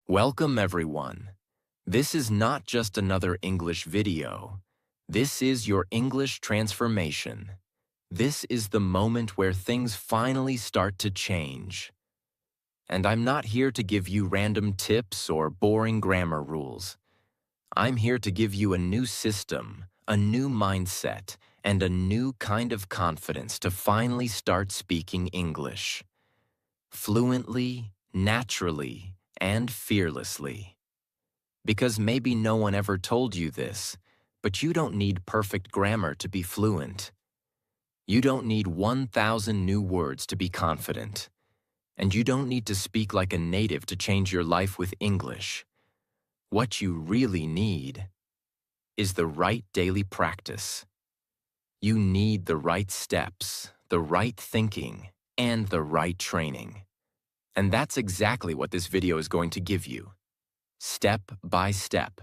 Welcome everyone. This is not just another English video. This is your English transformation. This is the moment where things finally start to change. And I'm not here to give you random tips or boring grammar rules. I'm here to give you a new system, a new mindset, and a new kind of confidence to finally start speaking English. Fluently, naturally, and fearlessly. Because maybe no one ever told you this, but you don't need perfect grammar to be fluent. You don't need 1,000 new words to be confident. And you don't need to speak like a native to change your life with English. What you really need is the right daily practice. You need the right steps, the right thinking, and the right training. And that's exactly what this video is going to give you. Step by step.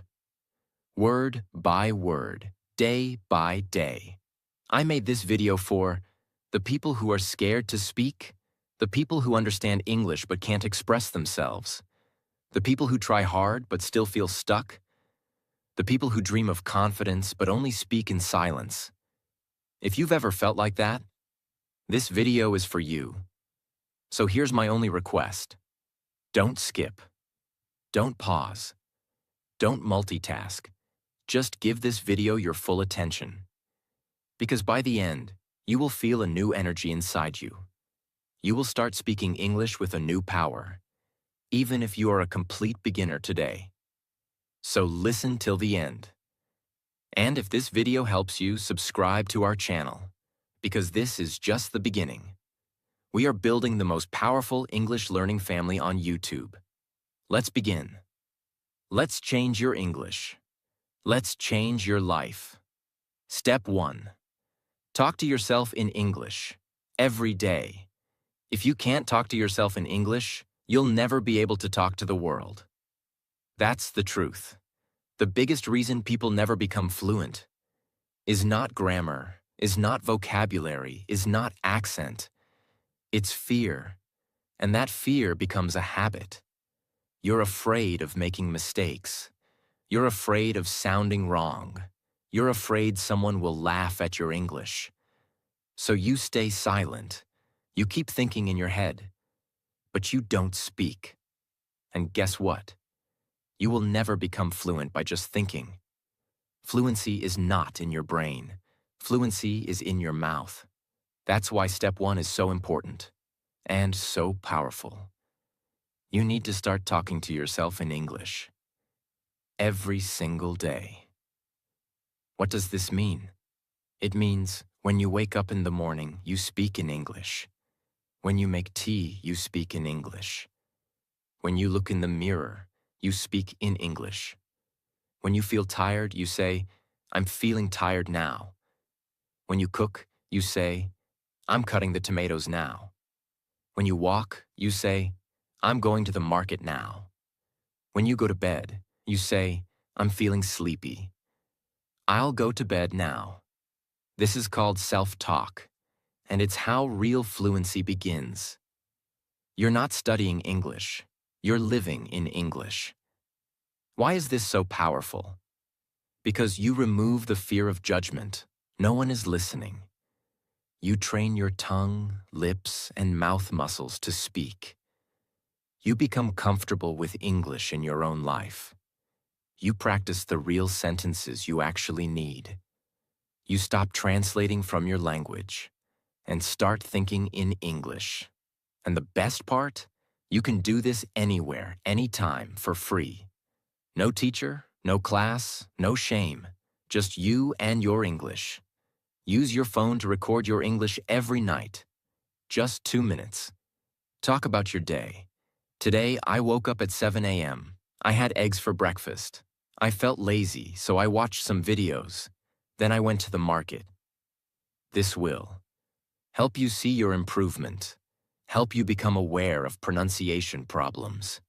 Word by word. Day by day. I made this video for the people who are scared to speak, the people who understand English but can't express themselves, the people who try hard but still feel stuck, the people who dream of confidence but only speak in silence. If you've ever felt like that, this video is for you. So here's my only request. Don't skip. Don't pause. Don't multitask. Just give this video your full attention. Because by the end, you will feel a new energy inside you. You will start speaking English with a new power, even if you are a complete beginner today. So listen till the end. And if this video helps you, subscribe to our channel, because this is just the beginning. We are building the most powerful English learning family on YouTube. Let's begin. Let's change your English. Let's change your life. Step 1. Talk to yourself in English, every day. If you can't talk to yourself in English, you'll never be able to talk to the world. That's the truth. The biggest reason people never become fluent is not grammar, is not vocabulary, is not accent. It's fear, and that fear becomes a habit. You're afraid of making mistakes. You're afraid of sounding wrong. You're afraid someone will laugh at your English. So you stay silent. You keep thinking in your head, but you don't speak. And guess what? You will never become fluent by just thinking. Fluency is not in your brain. Fluency is in your mouth. That's why step 1 is so important and so powerful. You need to start talking to yourself in English every single day. What does this mean? It means when you wake up in the morning, you speak in English. When you make tea, you speak in English. When you look in the mirror, you speak in English. When you feel tired, you say, "I'm feeling tired now." When you cook, you say, "I'm cutting the tomatoes now." When you walk, you say, "I'm going to the market now." When you go to bed, you say, "I'm feeling sleepy. I'll go to bed now." This is called self-talk, and it's how real fluency begins. You're not studying English. You're living in English. Why is this so powerful? Because you remove the fear of judgment. No one is listening. You train your tongue, lips, and mouth muscles to speak. You become comfortable with English in your own life. You practice the real sentences you actually need. You stop translating from your language and start thinking in English. And the best part? You can do this anywhere, anytime, for free. No teacher, no class, no shame. Just you and your English. Use your phone to record your English every night. Just 2 minutes. Talk about your day. Today, I woke up at 7 a.m. I had eggs for breakfast. I felt lazy, so I watched some videos. Then I went to the market. This will help you see your improvement, help you become aware of pronunciation problems,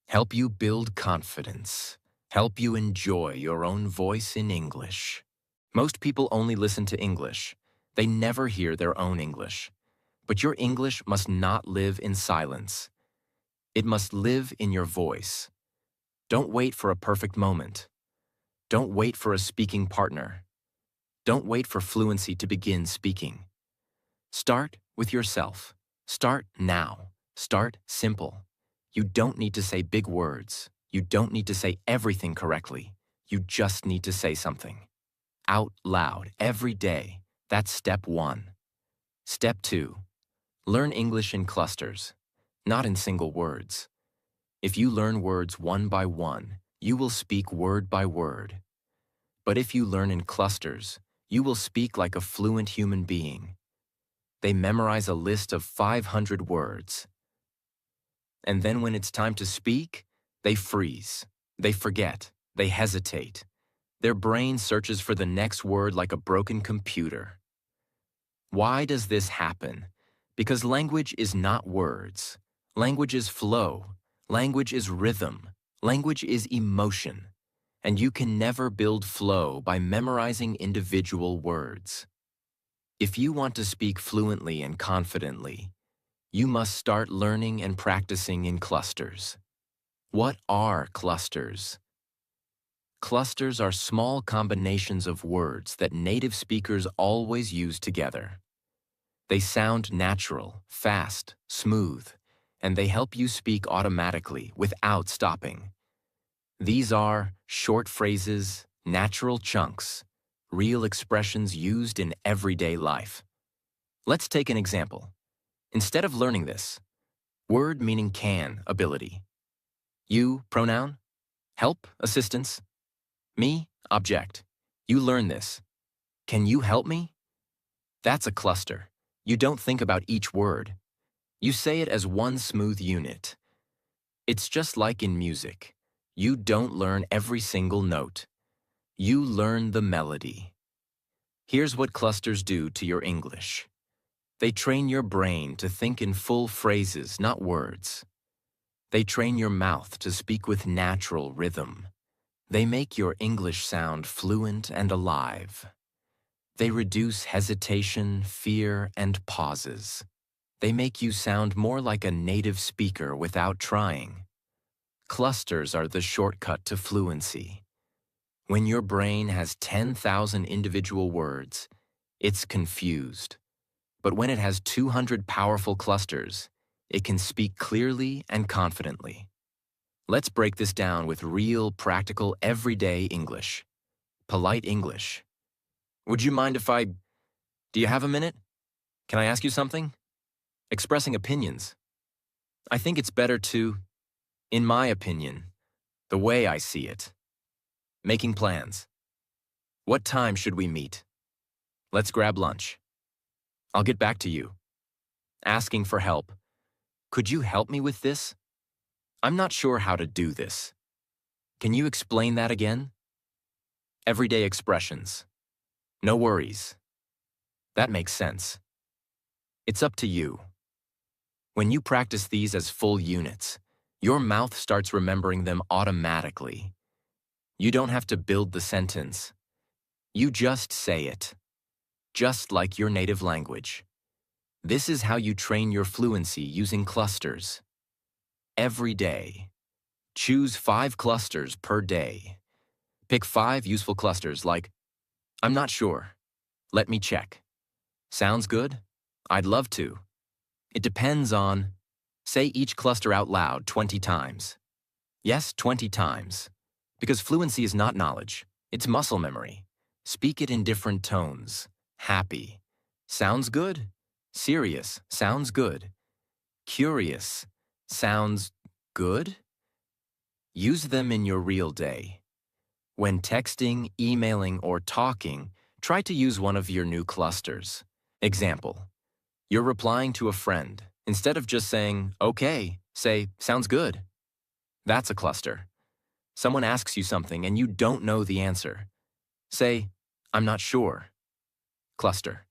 help you build confidence, help you enjoy your own voice in English. Most people only listen to English. They never hear their own English. But your English must not live in silence. It must live in your voice. Don't wait for a perfect moment. Don't wait for a speaking partner. Don't wait for fluency to begin speaking. Start with yourself. Start now. Start simple. You don't need to say big words. You don't need to say everything correctly. You just need to say something. Out loud, every day. That's step 1. Step 2. Learn English in clusters, not in single words. If you learn words one by one, you will speak word by word. But if you learn in clusters, you will speak like a fluent human being. They memorize a list of 500 words. And then when it's time to speak, they freeze. They forget. They hesitate. Their brain searches for the next word like a broken computer. Why does this happen? Because language is not words. Language is flow. Language is rhythm. Language is emotion. And you can never build flow by memorizing individual words. If you want to speak fluently and confidently, you must start learning and practicing in clusters. What are clusters? Clusters are small combinations of words that native speakers always use together. They sound natural, fast, smooth, and they help you speak automatically without stopping. These are short phrases, natural chunks, real expressions used in everyday life. Let's take an example. Instead of learning this, word meaning can, ability. You, pronoun. Help, assistance. Me, object. You learn this. Can you help me? That's a cluster. You don't think about each word. You say it as one smooth unit. It's just like in music. You don't learn every single note. You learn the melody. Here's what clusters do to your English. They train your brain to think in full phrases, not words. They train your mouth to speak with natural rhythm. They make your English sound fluent and alive. They reduce hesitation, fear, and pauses. They make you sound more like a native speaker without trying. Clusters are the shortcut to fluency. When your brain has 10,000 individual words, it's confused. But when it has 200 powerful clusters, it can speak clearly and confidently. Let's break this down with real, practical, everyday English. Polite English. Would you mind if do you have a minute? Can I ask you something? Expressing opinions. I think it's better to, in my opinion, the way I see it. Making plans. What time should we meet? Let's grab lunch. I'll get back to you. Asking for help. Could you help me with this? I'm not sure how to do this. Can you explain that again? Everyday expressions. No worries. That makes sense. It's up to you. When you practice these as full units, your mouth starts remembering them automatically. You don't have to build the sentence. You just say it. Just like your native language. This is how you train your fluency using clusters. Every day. Choose 5 clusters per day. Pick 5 useful clusters like, I'm not sure. Let me check. Sounds good? I'd love to. It depends on. Say each cluster out loud 20 times. Yes, 20 times. Because fluency is not knowledge. It's muscle memory. Speak it in different tones. Happy. Sounds good. Serious. Sounds good. Curious. Sounds good. Use them in your real day. When texting, emailing, or talking, try to use one of your new clusters. Example. You're replying to a friend. Instead of just saying, okay, say, sounds good. That's a cluster. Someone asks you something and you don't know the answer. Say, I'm not sure. Cluster.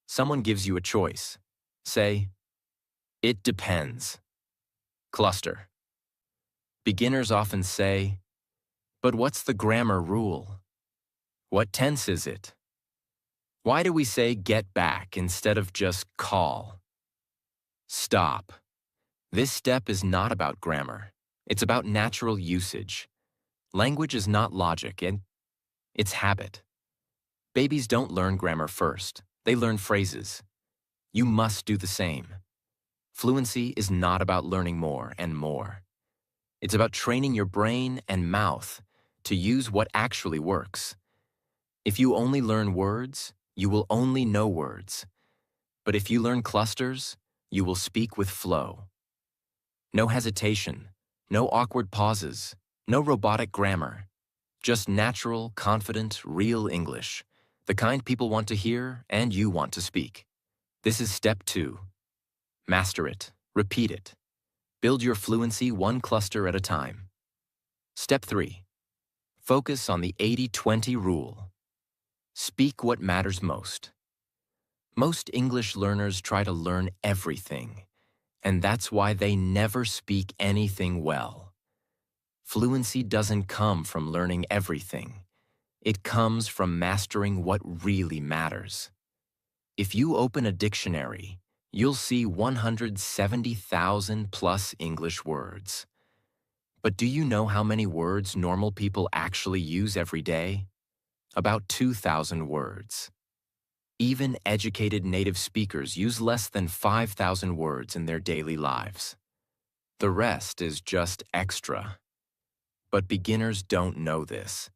Someone gives you a choice. Say, it depends. Cluster. Beginners often say, but what's the grammar rule? What tense is it? Why do we say get back instead of just call? Stop. This step is not about grammar. It's about natural usage. Language is not logic, and it's habit. Babies don't learn grammar first. They learn phrases. You must do the same. Fluency is not about learning more and more. It's about training your brain and mouth to use what actually works. If you only learn words, you will only know words. But if you learn clusters, you will speak with flow. No hesitation, no awkward pauses, no robotic grammar. Just natural, confident, real English. The kind people want to hear and you want to speak. This is step 2. Master it. Repeat it. Build your fluency one cluster at a time. Step 3. Focus on the 80-20 rule. Speak what matters most. Most English learners try to learn everything, and that's why they never speak anything well. Fluency doesn't come from learning everything. It comes from mastering what really matters. If you open a dictionary, you'll see 170,000 plus English words. But do you know how many words normal people actually use every day? About 2,000 words. Even educated native speakers use less than 5,000 words in their daily lives. The rest is just extra. But beginners don't know this.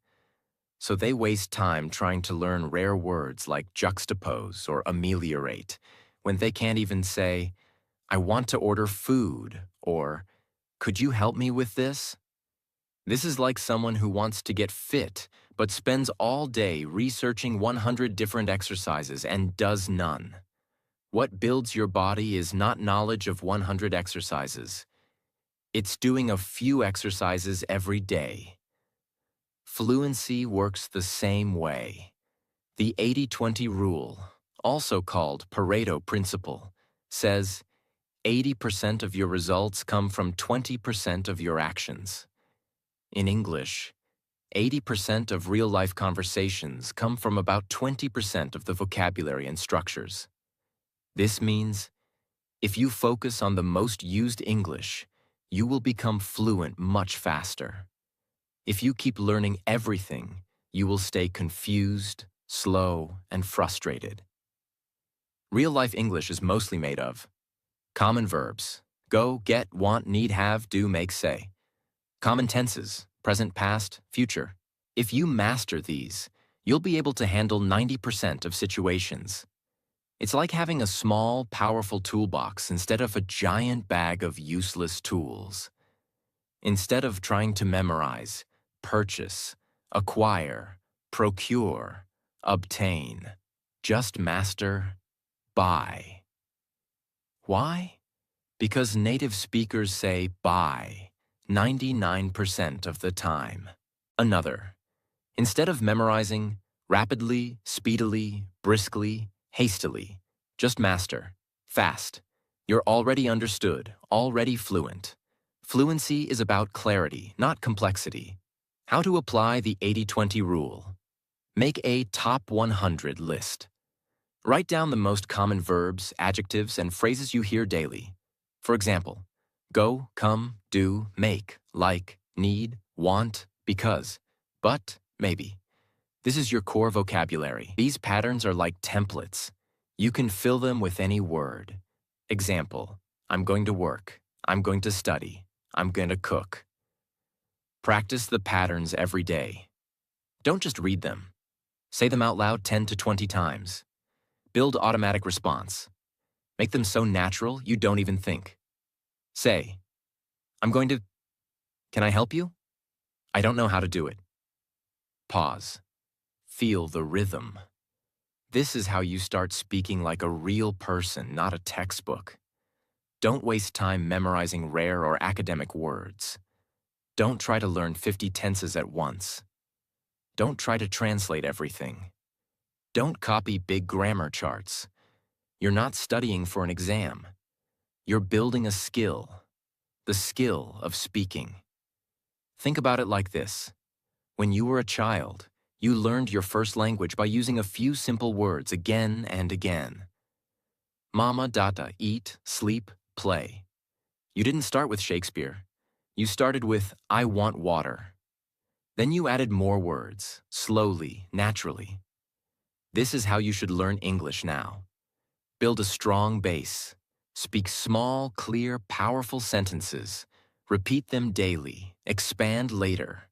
So they waste time trying to learn rare words like juxtapose or ameliorate when they can't even say, "I want to order food," or "Could you help me with this?" This is like someone who wants to get fit but spends all day researching 100 different exercises and does none. What builds your body is not knowledge of 100 exercises. It's doing a few exercises every day. Fluency works the same way. The 80-20 rule, also called Pareto principle, says 80% of your results come from 20% of your actions. In English, 80% of real-life conversations come from about 20% of the vocabulary and structures. This means, if you focus on the most used English, you will become fluent much faster. If you keep learning everything, you will stay confused, slow, and frustrated. Real-life English is mostly made of common verbs: go, get, want, need, have, do, make, say. Common tenses: present, past, future. If you master these, you'll be able to handle 90% of situations. It's like having a small, powerful toolbox instead of a giant bag of useless tools. Instead of trying to memorize, purchase, acquire, procure, obtain, just master, buy. Why? Because native speakers say buy 99% of the time. Another. Instead of memorizing rapidly, speedily, briskly, hastily, just master, fast. You're already understood, already fluent. Fluency is about clarity, not complexity. How to apply the 80-20 rule. Make a top 100 list. Write down the most common verbs, adjectives, and phrases you hear daily. For example, go, come, do, make, like, need, want, because, but, maybe. This is your core vocabulary. These patterns are like templates. You can fill them with any word. Example, I'm going to work. I'm going to study. I'm going to cook. Practice the patterns every day. Don't just read them. Say them out loud 10 to 20 times. Build automatic response. Make them so natural you don't even think. Say, can I help you? I don't know how to do it. Pause. Feel the rhythm. This is how you start speaking like a real person, not a textbook. Don't waste time memorizing rare or academic words. Don't try to learn 50 tenses at once. Don't try to translate everything. Don't copy big grammar charts. You're not studying for an exam. You're building a skill, the skill of speaking. Think about it like this. When you were a child, you learned your first language by using a few simple words again and again. Mama, data, eat, sleep, play. You didn't start with Shakespeare. You started with, I want water. Then you added more words, slowly, naturally. This is how you should learn English now. Build a strong base. Speak small, clear, powerful sentences. Repeat them daily. Expand later.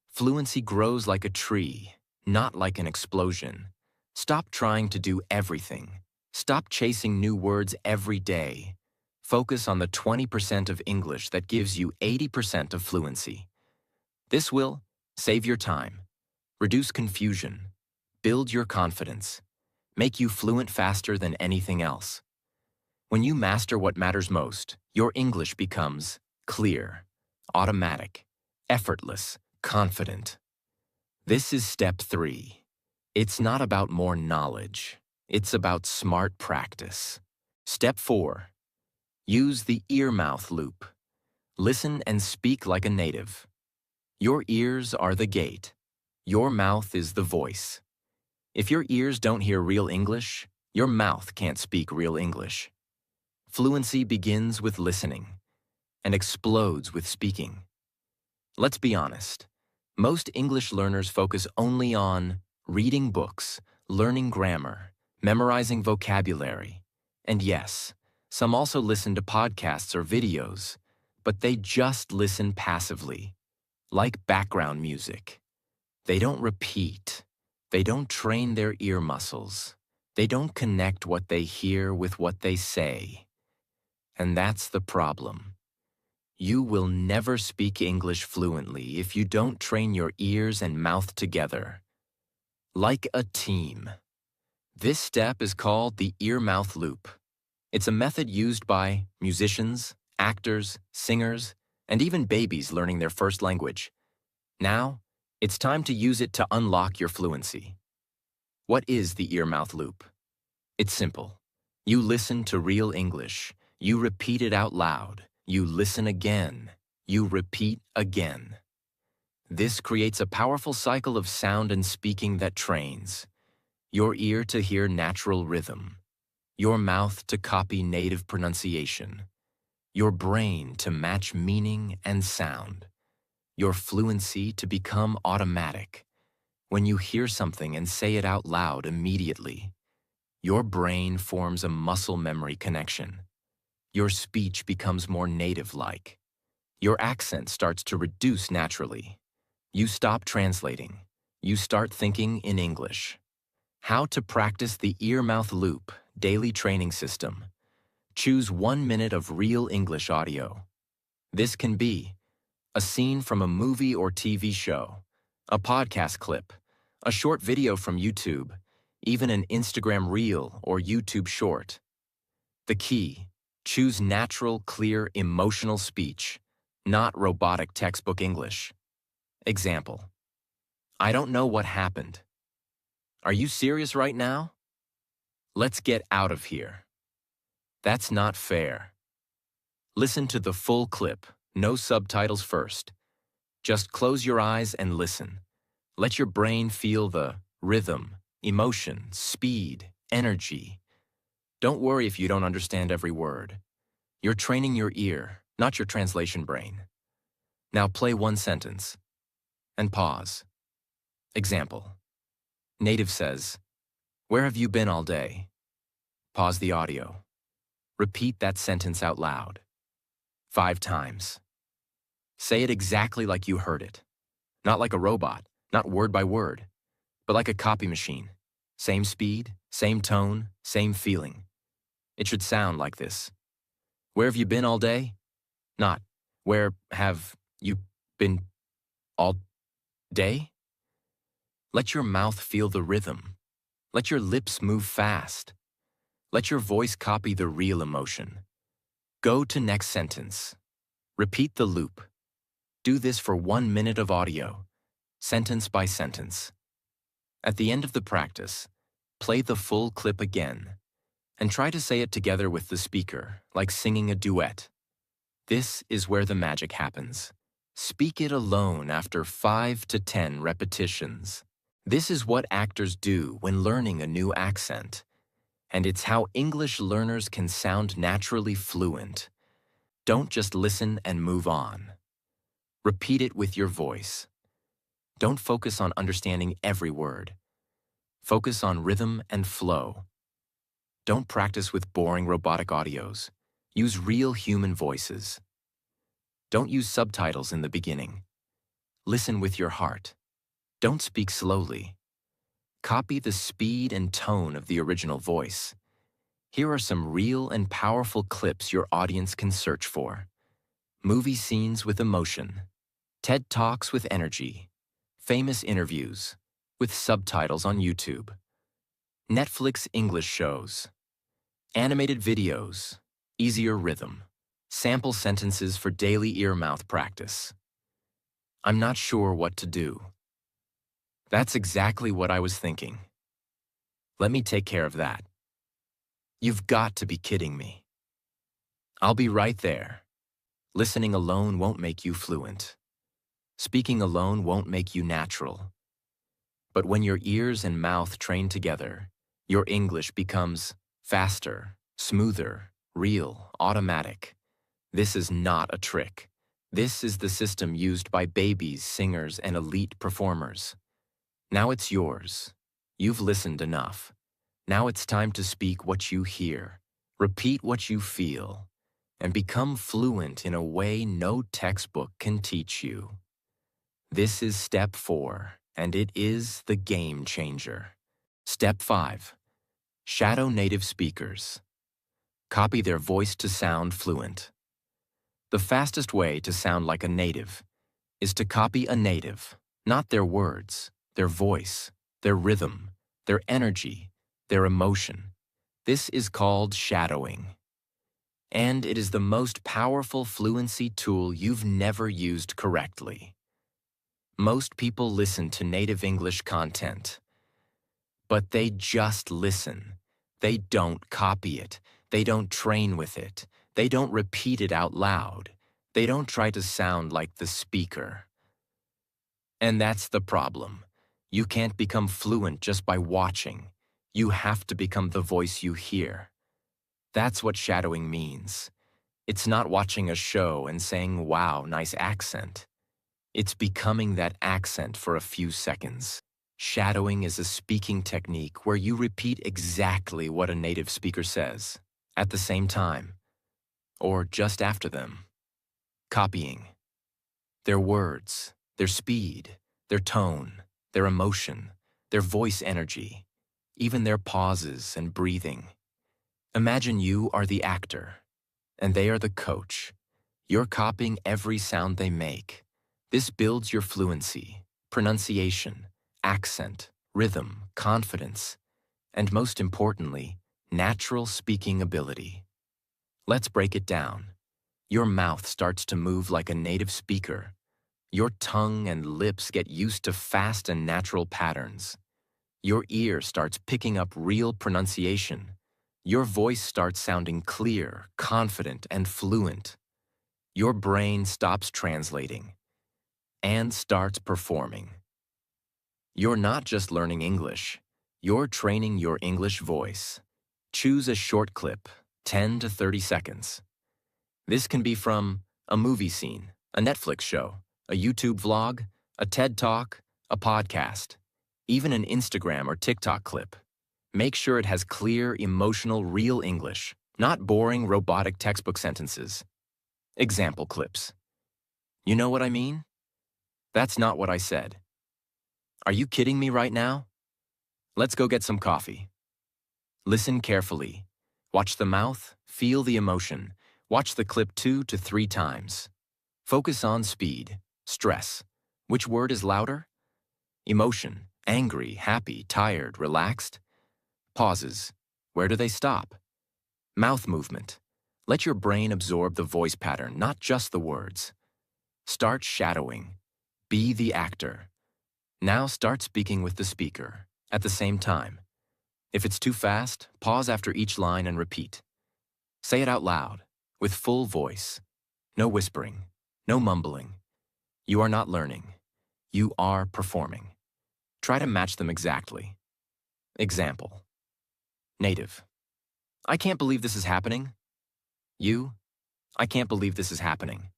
Fluency grows like a tree, not like an explosion. Stop trying to do everything. Stop chasing new words every day. Focus on the 20% of English that gives you 80% of fluency. This will save your time, reduce confusion, build your confidence, make you fluent faster than anything else. When you master what matters most, your English becomes clear, automatic, effortless, confident. This is step 3. It's not about more knowledge. It's about smart practice. Step 4. Use the ear-mouth loop. Listen and speak like a native. Your ears are the gate. Your mouth is the voice. If your ears don't hear real English, your mouth can't speak real English. Fluency begins with listening and explodes with speaking. Let's be honest. Most English learners focus only on reading books, learning grammar, memorizing vocabulary. And yes, some also listen to podcasts or videos, but they just listen passively, like background music. They don't repeat. They don't train their ear muscles. They don't connect what they hear with what they say. And that's the problem. You will never speak English fluently if you don't train your ears and mouth together. Like a team. This step is called the ear-mouth loop. It's a method used by musicians, actors, singers, and even babies learning their first language. Now, it's time to use it to unlock your fluency. What is the ear-mouth loop? It's simple. You listen to real English. You repeat it out loud. You listen again. You repeat again. This creates a powerful cycle of sound and speaking that trains your ear to hear natural rhythm, your mouth to copy native pronunciation, your brain to match meaning and sound, your fluency to become automatic. When you hear something and say it out loud immediately, your brain forms a muscle memory connection. Your speech becomes more native-like. Your accent starts to reduce naturally. You stop translating. You start thinking in English. How to practice the ear-mouth loop daily training system. Choose 1 minute of real English audio. This can be a scene from a movie or TV show, a podcast clip, a short video from YouTube, even an Instagram reel or YouTube short. The key: choose natural, clear, emotional speech, not robotic textbook English. Example: I don't know what happened. Are you serious right now? Let's get out of here. That's not fair. Listen to the full clip, no subtitles first. Just close your eyes and listen. Let your brain feel the rhythm, emotion, speed, energy. Don't worry if you don't understand every word. You're training your ear, not your translation brain. Now play one sentence and pause. Example: Native says, "Where have you been all day?" Pause the audio. Repeat that sentence out loud. 5 times. Say it exactly like you heard it. Not like a robot, not word by word, but like a copy machine. Same speed, same tone, same feeling. It should sound like this. Where have you been all day? Not, where have you been all day? Let your mouth feel the rhythm. Let your lips move fast. Let your voice copy the real emotion. Go to next sentence. Repeat the loop. Do this for 1 minute of audio, sentence by sentence. At the end of the practice, play the full clip again and try to say it together with the speaker, like singing a duet. This is where the magic happens. Speak it alone after 5 to 10 repetitions. This is what actors do when learning a new accent, and it's how English learners can sound naturally fluent. Don't just listen and move on. Repeat it with your voice. Don't focus on understanding every word. Focus on rhythm and flow. Don't practice with boring robotic audios. Use real human voices. Don't use subtitles in the beginning. Listen with your heart. Don't speak slowly. Copy the speed and tone of the original voice. Here are some real and powerful clips your audience can search for. Movie scenes with emotion. TED Talks with energy. Famous interviews with subtitles on YouTube. Netflix English shows. Animated videos. Easier rhythm. Sample sentences for daily ear-mouth practice. I'm not sure what to do. That's exactly what I was thinking. Let me take care of that. You've got to be kidding me. I'll be right there. Listening alone won't make you fluent. Speaking alone won't make you natural. But when your ears and mouth train together, your English becomes faster, smoother, real, automatic. This is not a trick. This is the system used by babies, singers, and elite performers. Now it's yours. You've listened enough. Now it's time to speak what you hear, repeat what you feel, and become fluent in a way no textbook can teach you. This is step 4, and it is the game changer. Step 5. Shadow native speakers. Copy their voice to sound fluent. The fastest way to sound like a native is to copy a native, not their words, their voice, their rhythm, their energy, their emotion. This is called shadowing. And it is the most powerful fluency tool you've never used correctly. Most people listen to native English content, but they just listen. They don't copy it. They don't train with it. They don't repeat it out loud. They don't try to sound like the speaker. And that's the problem. You can't become fluent just by watching. You have to become the voice you hear. That's what shadowing means. It's not watching a show and saying, "Wow, nice accent." It's becoming that accent for a few seconds. Shadowing is a speaking technique where you repeat exactly what a native speaker says, at the same time, or just after them. Copying. Their words, their speed, their tone, their emotion, their voice energy, even their pauses and breathing. Imagine you are the actor, and they are the coach. You're copying every sound they make. This builds your fluency, pronunciation, accent, rhythm, confidence, and most importantly, natural speaking ability. Let's break it down. Your mouth starts to move like a native speaker. Your tongue and lips get used to fast and natural patterns. Your ear starts picking up real pronunciation. Your voice starts sounding clear, confident, and fluent. Your brain stops translating and starts performing. You're not just learning English. You're training your English voice. Choose a short clip, 10 to 30 seconds. This can be from a movie scene, a Netflix show, a YouTube vlog, a TED Talk, a podcast, even an Instagram or TikTok clip. Make sure it has clear, emotional, real English, not boring, robotic textbook sentences. Example clips. You know what I mean? That's not what I said. Are you kidding me right now? Let's go get some coffee. Listen carefully. Watch the mouth, feel the emotion. Watch the clip 2 to 3 times. Focus on speed, stress. Which word is louder? Emotion, angry, happy, tired, relaxed. Pauses. Where do they stop? Mouth movement. Let your brain absorb the voice pattern, not just the words. Start shadowing. Be the actor. Now start speaking with the speaker, at the same time. If it's too fast, pause after each line and repeat. Say it out loud, with full voice. No whispering, no mumbling. You are not learning. You are performing. Try to match them exactly. Example. Native. I can't believe this is happening. You. I can't believe this is happening.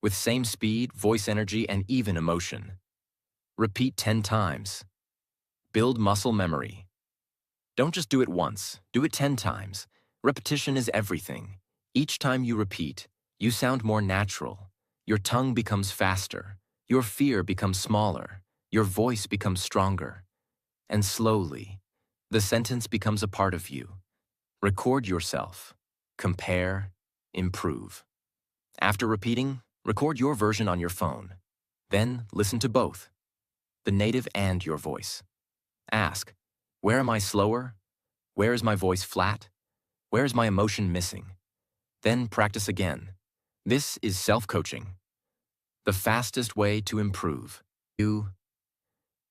with same speed, voice energy, and even emotion. Repeat 10 times. Build muscle memory. Don't just do it once, do it 10 times. Repetition is everything. Each time you repeat, you sound more natural. Your tongue becomes faster. Your fear becomes smaller. Your voice becomes stronger. And slowly, the sentence becomes a part of you. Record yourself. Compare. Improve. After repeating, record your version on your phone. Then listen to both, the native and your voice. Ask, where am I slower? Where is my voice flat? Where is my emotion missing? Then practice again. This is self-coaching. The fastest way to improve.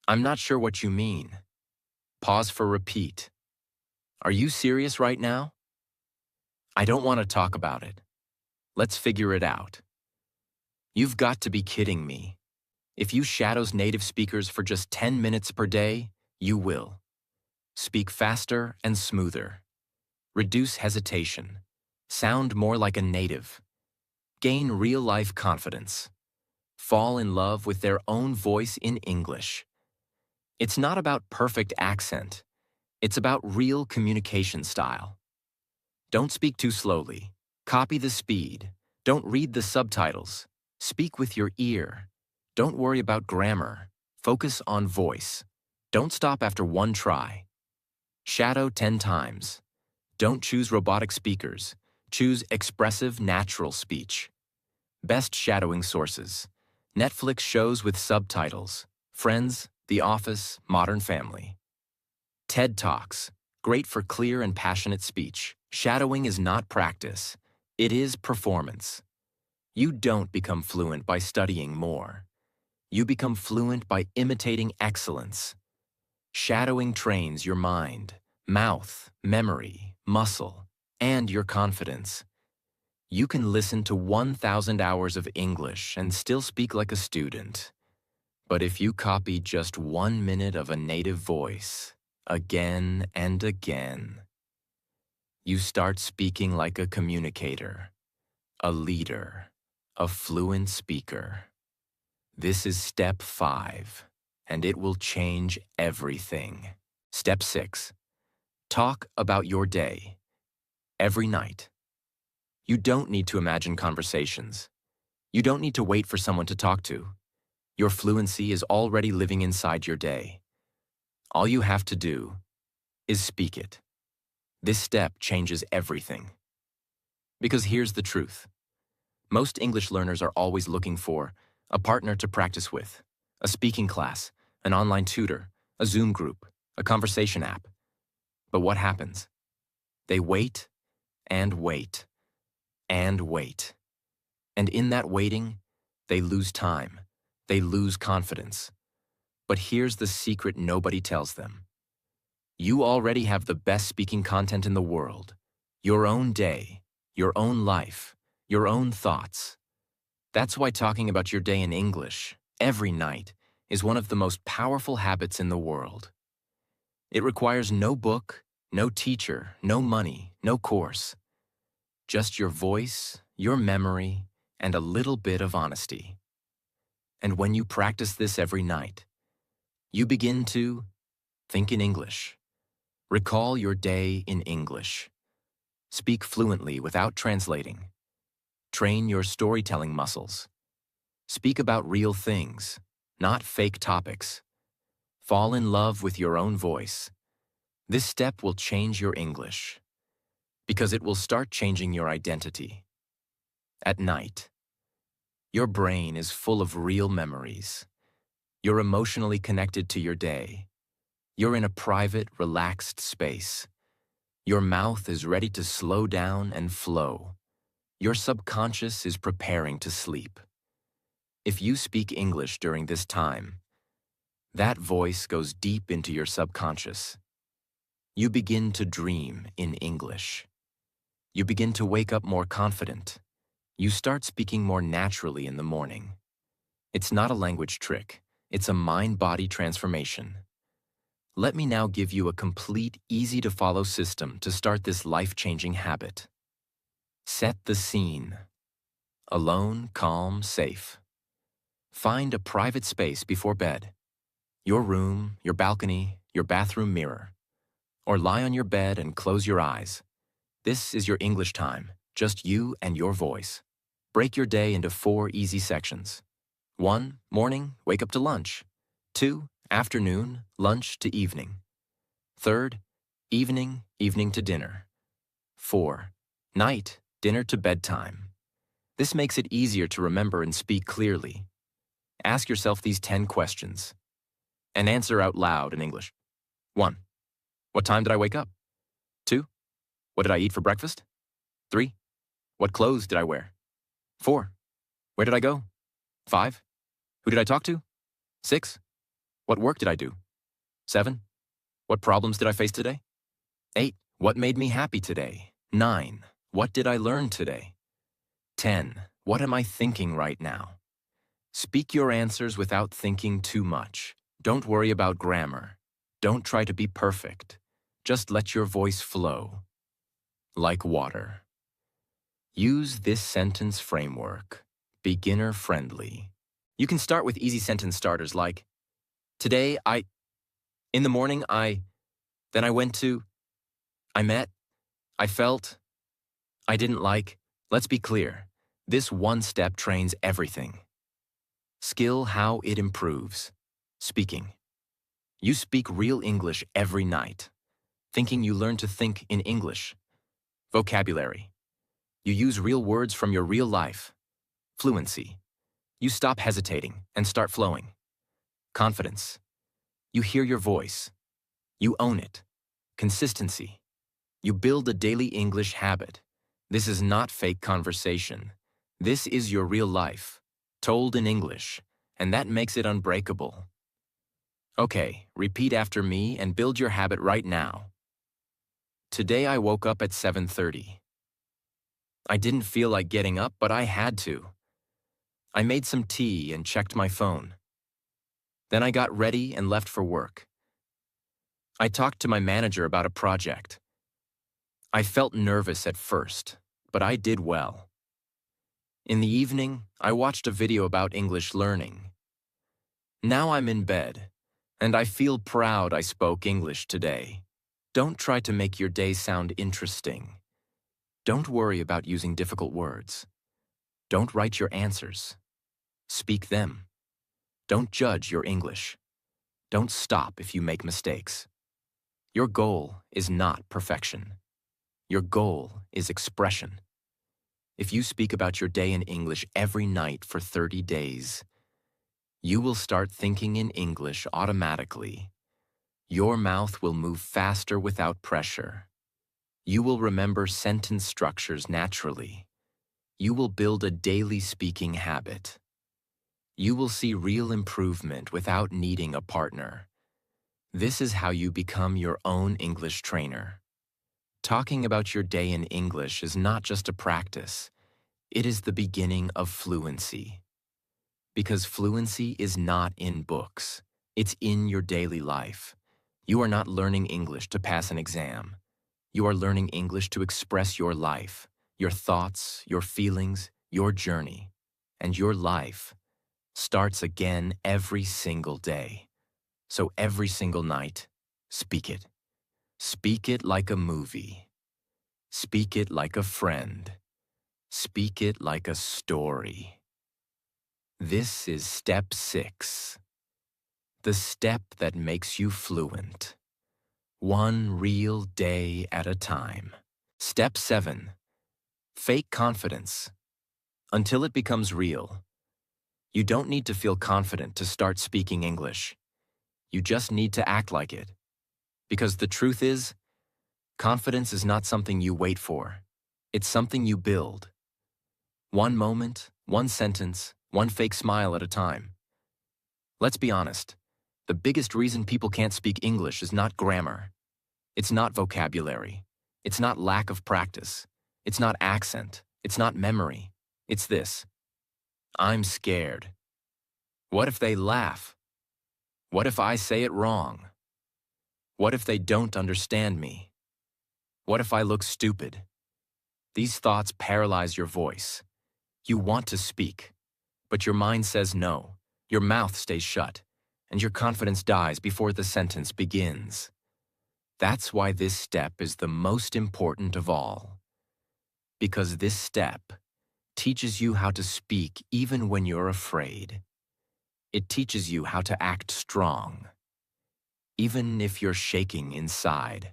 I'm not sure what you mean. Pause for repeat. Are you serious right now? I don't want to talk about it. Let's figure it out. You've got to be kidding me. If you shadows native speakers for just 10 minutes per day, you will. Speak faster and smoother. Reduce hesitation. Sound more like a native. Gain real-life confidence. Fall in love with their own voice in English. It's not about perfect accent. It's about real communication style. Don't speak too slowly. Copy the speed. Don't read the subtitles. Speak with your ear. Don't worry about grammar. Focus on voice. Don't stop after one try. Shadow 10 times. Don't choose robotic speakers. Choose expressive, natural speech. Best shadowing sources. Netflix shows with subtitles. Friends, The Office, Modern Family. TED Talks. Great for clear and passionate speech. Shadowing is not practice. It is performance. You don't become fluent by studying more. You become fluent by imitating excellence. Shadowing trains your mind, mouth, memory, muscle, and your confidence. You can listen to 1,000 hours of English and still speak like a student. But if you copy just 1 minute of a native voice, again and again, you start speaking like a communicator, a leader, a fluent speaker. This is step 5, and it will change everything. Step 6. Talk about your day. Every night. You don't need to imagine conversations. You don't need to wait for someone to talk to. Your fluency is already living inside your day. All you have to do is speak it. This step changes everything. Because here's the truth. Most English learners are always looking for a partner to practice with, a speaking class, an online tutor, a Zoom group, a conversation app. But what happens? They wait and wait and wait. And in that waiting, they lose time. They lose confidence. But here's the secret nobody tells them. You already have the best speaking content in the world. Your own day, your own life, your own thoughts. That's why talking about your day in English, every night, is one of the most powerful habits in the world. It requires no book, no teacher, no money, no course. Just your voice, your memory, and a little bit of honesty. And when you practice this every night, you begin to think in English. Recall your day in English. Speak fluently without translating. Train your storytelling muscles. Speak about real things, not fake topics. Fall in love with your own voice. This step will change your English, because it will start changing your identity. At night, your brain is full of real memories. You're emotionally connected to your day. You're in a private, relaxed space. Your mouth is ready to slow down and flow. Your subconscious is preparing to sleep. If you speak English during this time, that voice goes deep into your subconscious. You begin to dream in English. You begin to wake up more confident. You start speaking more naturally in the morning. It's not a language trick. It's a mind-body transformation. Let me now give you a complete, easy-to-follow system to start this life-changing habit. Set the scene. alone, calm, safe. Find a private space before bed. Your room, your balcony, your bathroom mirror. Or lie on your bed and close your eyes. This is your English time, just you and your voice. Break your day into 4 easy sections. 1. Morning, wake up to lunch. 2. Afternoon, lunch to evening. 3. Evening, evening to dinner. 4. Night, dinner to bedtime. This makes it easier to remember and speak clearly. Ask yourself these 10 questions and answer out loud in English. 1. What time did I wake up? 2. What did I eat for breakfast? 3. What clothes did I wear? 4. Where did I go? 5. Who did I talk to? 6. What work did I do? 7. What problems did I face today? 8. What made me happy today? 9. What did I learn today? 10. What am I thinking right now? Speak your answers without thinking too much. Don't worry about grammar. Don't try to be perfect. Just let your voice flow. Like water. Use this sentence framework. Beginner friendly. You can start with easy sentence starters like, today in the morning then I went to, I met, I felt, I didn't like. Let's be clear. This one step trains everything. Skill how it improves. Speaking. You speak real English every night. Thinking you learn to think in English. Vocabulary. You use real words from your real life. Fluency. You stop hesitating and start flowing. Confidence. You hear your voice. You own it. Consistency. You build a daily English habit. This is not fake conversation. This is your real life, told in English, and that makes it unbreakable. Okay, repeat after me and build your habit right now. Today I woke up at 7:30. I didn't feel like getting up, but I had to. I made some tea and checked my phone. Then I got ready and left for work. I talked to my manager about a project. I felt nervous at first, but I did well. In the evening, I watched a video about English learning. Now I'm in bed, and I feel proud I spoke English today. Don't try to make your day sound interesting. Don't worry about using difficult words. Don't write your answers. Speak them. Don't judge your English. Don't stop if you make mistakes. Your goal is not perfection. Your goal is expression. If you speak about your day in English every night for 30 days, you will start thinking in English automatically. Your mouth will move faster without pressure. You will remember sentence structures naturally. You will build a daily speaking habit. You will see real improvement without needing a partner. This is how you become your own English trainer. Talking about your day in English is not just a practice. It is the beginning of fluency. Because fluency is not in books. It's in your daily life. You are not learning English to pass an exam. You are learning English to express your life, your thoughts, your feelings, your journey. And your life starts again every single day. So every single night, speak it. Speak it like a movie. Speak it like a friend. Speak it like a story. This is step 6. The step that makes you fluent. One real day at a time. Step 7. Fake confidence. Until it becomes real. You don't need to feel confident to start speaking English. You just need to act like it. Because the truth is, confidence is not something you wait for. It's something you build. One moment, one sentence, one fake smile at a time. Let's be honest. The biggest reason people can't speak English is not grammar. It's not vocabulary. It's not lack of practice. It's not accent. It's not memory. It's this. I'm scared. What if they laugh? What if I say it wrong? What if they don't understand me? What if I look stupid? These thoughts paralyze your voice. You want to speak, but your mind says no, your mouth stays shut, and your confidence dies before the sentence begins. That's why this step is the most important of all. Because this step teaches you how to speak even when you're afraid. It teaches you how to act strong, even if you're shaking inside.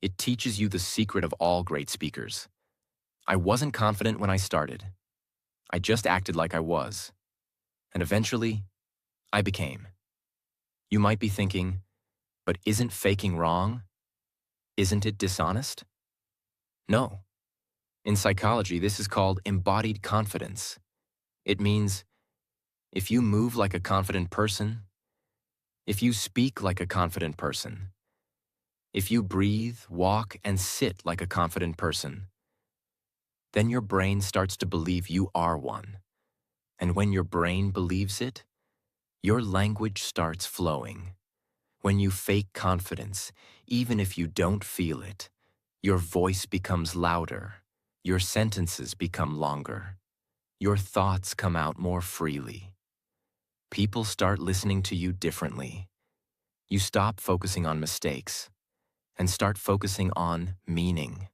It teaches you the secret of all great speakers. I wasn't confident when I started. I just acted like I was. And eventually, I became. You might be thinking, but isn't faking wrong? Isn't it dishonest? No. In psychology, this is called embodied confidence. It means if you move like a confident person, if you speak like a confident person, if you breathe, walk, and sit like a confident person, then your brain starts to believe you are one. And when your brain believes it, your language starts flowing. When you fake confidence, even if you don't feel it, your voice becomes louder, your sentences become longer, your thoughts come out more freely. People start listening to you differently. You stop focusing on mistakes and start focusing on meaning.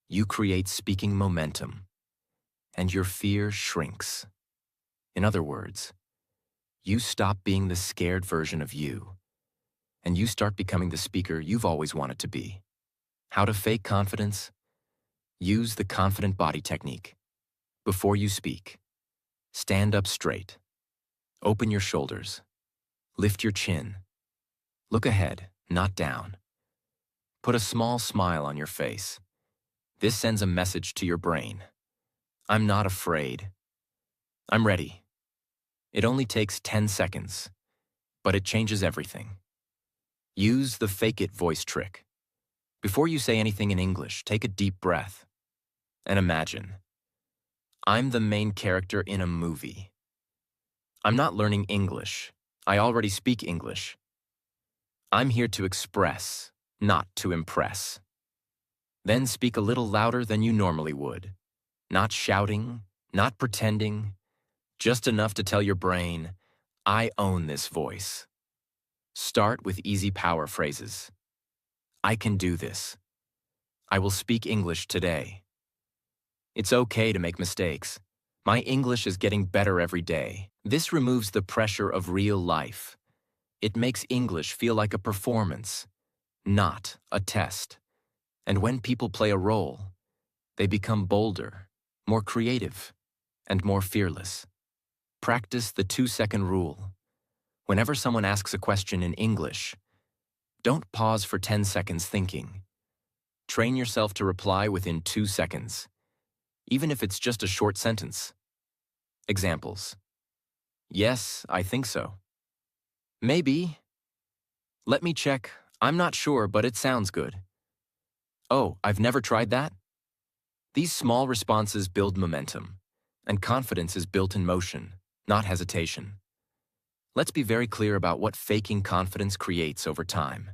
You create speaking momentum, and your fear shrinks. In other words, you stop being the scared version of you, and you start becoming the speaker you've always wanted to be. How to fake confidence? Use the confident body technique. Before you speak, stand up straight. Open your shoulders. Lift your chin. Look ahead, not down. Put a small smile on your face. This sends a message to your brain. I'm not afraid. I'm ready. It only takes 10 seconds, but it changes everything. Use the fake it voice trick. Before you say anything in English, take a deep breath and imagine, I'm the main character in a movie. I'm not learning English. I already speak English. I'm here to express, not to impress. Then speak a little louder than you normally would. Not shouting, not pretending, just enough to tell your brain, I own this voice. Start with easy power phrases. I can do this. I will speak English today. It's okay to make mistakes. My English is getting better every day. This removes the pressure of real life. It makes English feel like a performance, not a test. And when people play a role, they become bolder, more creative, and more fearless. Practice the 2-second rule. Whenever someone asks a question in English, don't pause for 10 seconds thinking. Train yourself to reply within 2 seconds, even if it's just a short sentence. Examples. Yes, I think so. Maybe. Let me check. I'm not sure, but it sounds good. Oh, I've never tried that? These small responses build momentum, and confidence is built in motion, not hesitation. Let's be very clear about what faking confidence creates over time.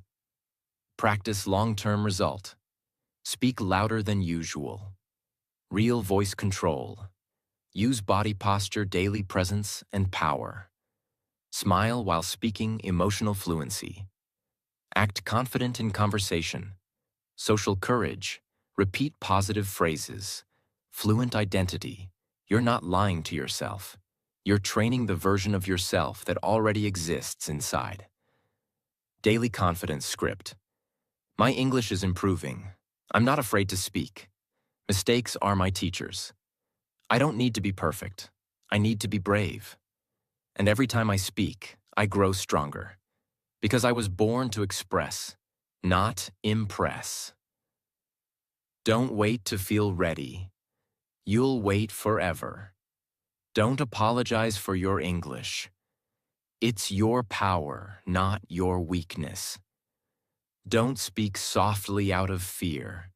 Practice long-term result. Speak louder than usual. Real voice control. Use body posture, daily presence, and power. Smile while speaking, emotional fluency. Act confident in conversation. Social courage. Repeat positive phrases. Fluent identity. You're not lying to yourself. You're training the version of yourself that already exists inside. Daily confidence script. My English is improving. I'm not afraid to speak. Mistakes are my teachers. I don't need to be perfect. I need to be brave. And every time I speak, I grow stronger. Because I was born to express, not impress. Don't wait to feel ready. You'll wait forever. Don't apologize for your English. It's your power, not your weakness. Don't speak softly out of fear.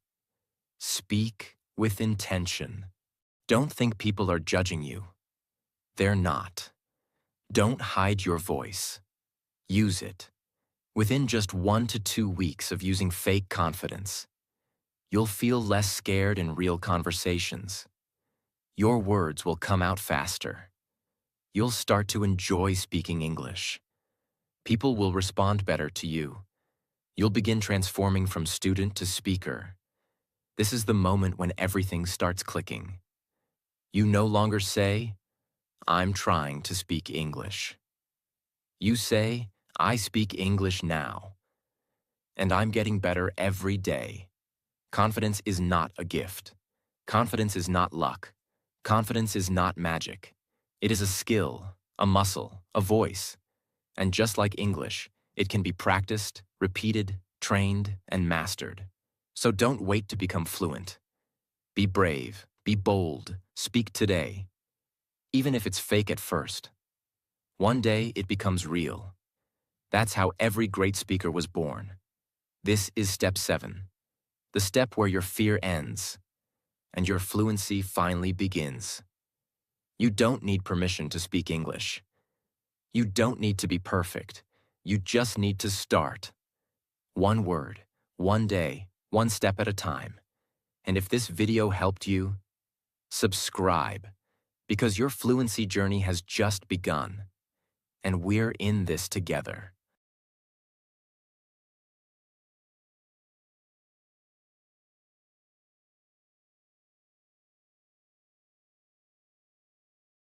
Speak with intention. Don't think people are judging you. They're not. Don't hide your voice. Use it. Within just 1 to 2 weeks of using fake confidence, you'll feel less scared in real conversations. Your words will come out faster. You'll start to enjoy speaking English. People will respond better to you. You'll begin transforming from student to speaker. This is the moment when everything starts clicking. You no longer say, "I'm trying to speak English." You say, "I speak English now, and I'm getting better every day." Confidence is not a gift. Confidence is not luck. Confidence is not magic. It is a skill, a muscle, a voice. And just like English, it can be practiced, repeated, trained, and mastered. So don't wait to become fluent. Be brave, be bold, speak today. Even if it's fake at first. One day it becomes real. That's how every great speaker was born. This is step 7. The step where your fear ends and your fluency finally begins. You don't need permission to speak English. You don't need to be perfect. You just need to start. One word, one day, one step at a time. And if this video helped you, subscribe, because your fluency journey has just begun, and we're in this together.